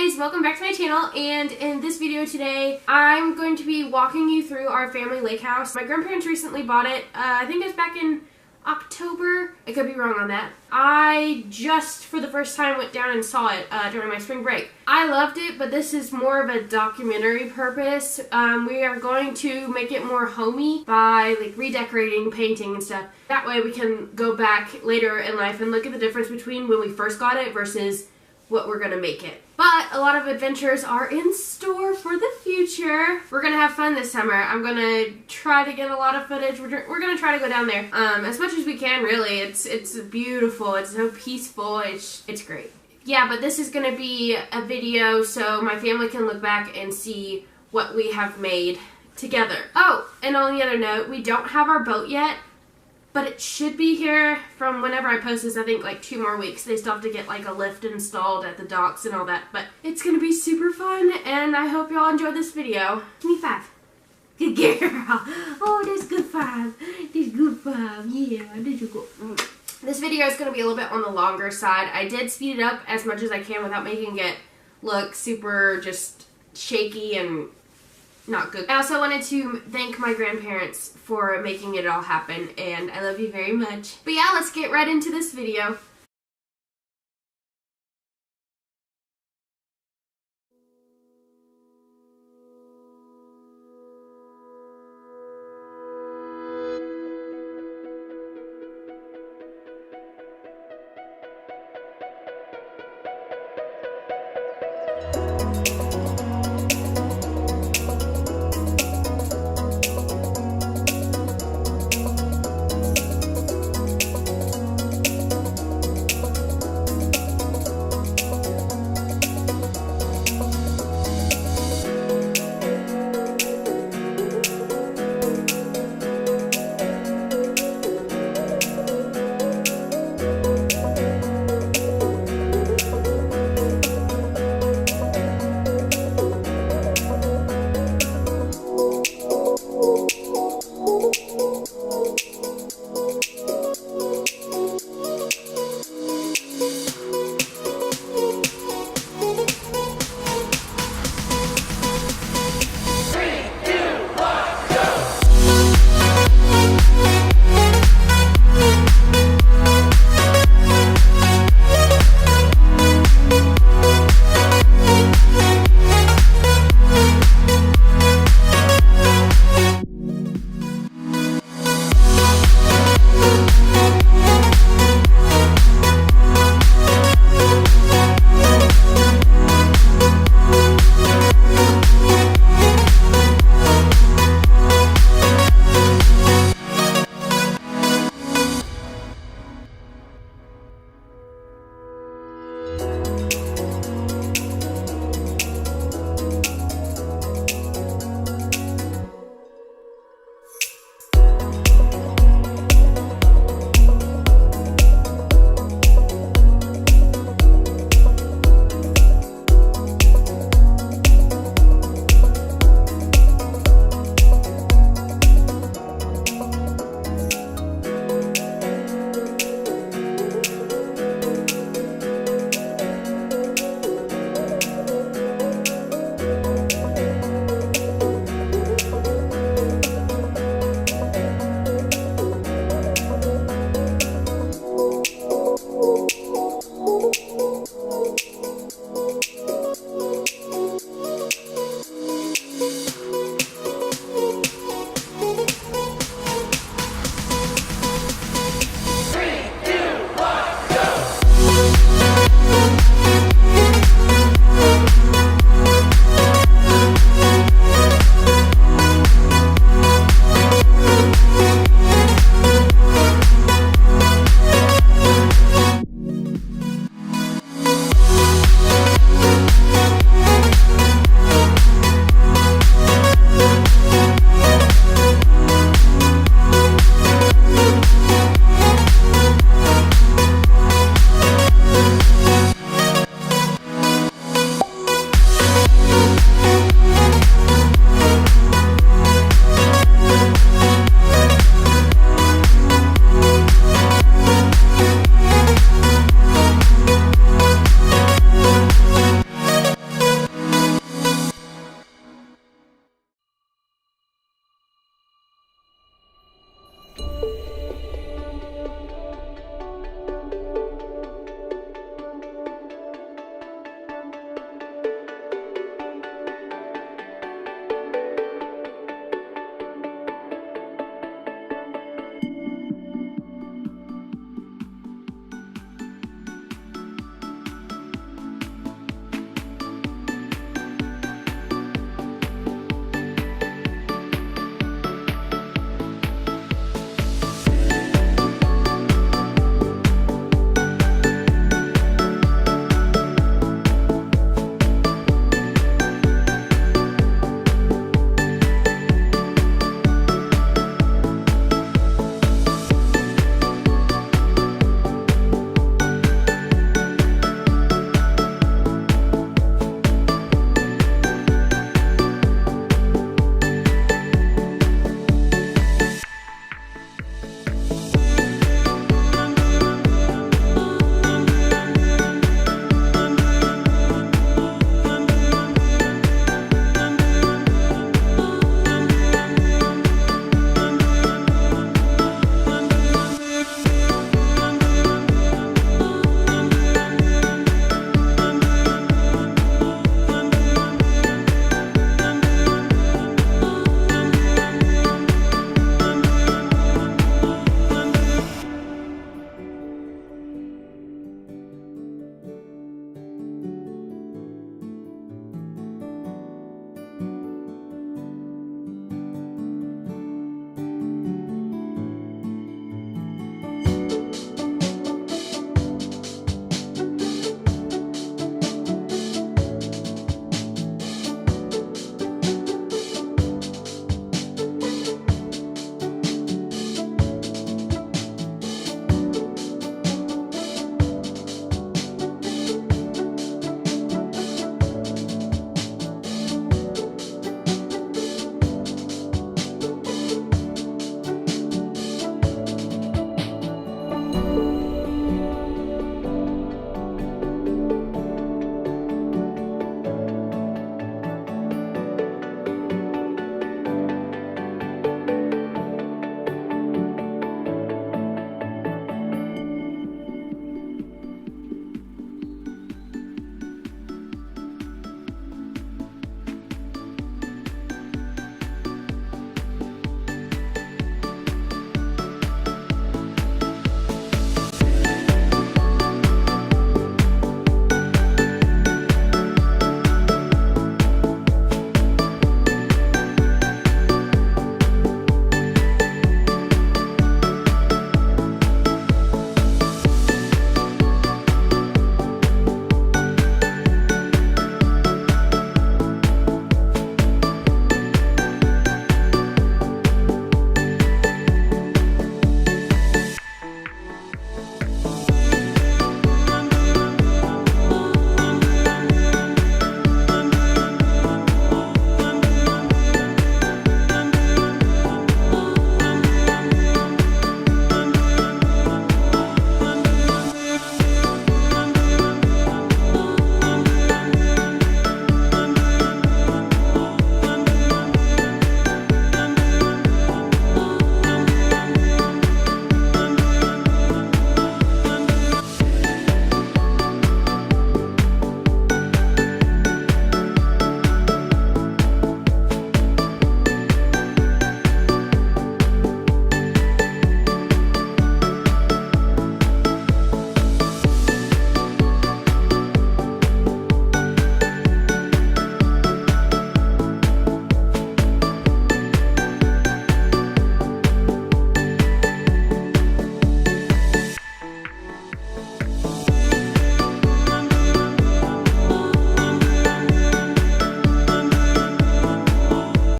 guys, welcome back to my channel, and in this video today I'm going to be walking you through our family lake house. My grandparents recently bought it, I think it was back in October. I could be wrong on that. I just for the first time went down and saw it during my spring break. I loved it, but this is more of a documentary purpose. We are going to make it more homey by like redecorating, painting and stuff. That way we can go back later in life and look at the difference between when we first got it versus what we're gonna make it. But a lot of adventures are in store for the future. We're gonna have fun this summer. I'm gonna try to get a lot of footage. We're gonna try to go down there as much as we can, really. It's beautiful. It's so peaceful. It's great. Yeah, but this is gonna be a video so my family can look back and see what we have made together. Oh, and on the other note, we don't have our boat yet, but it should be here from whenever I post this. I think like 2 more weeks. They still have to get like a lift installed at the docks and all that. But it's going to be super fun, and I hope y'all enjoy this video. Give me 5. Good girl. Oh, that's good 5. That's good 5. Yeah, that's a good. This video is going to be a little bit on the longer side. I did speed it up as much as I can without making it look super just shaky and not good. I also wanted to thank my grandparents for making it all happen, and I love you very much. But yeah, let's get right into this video.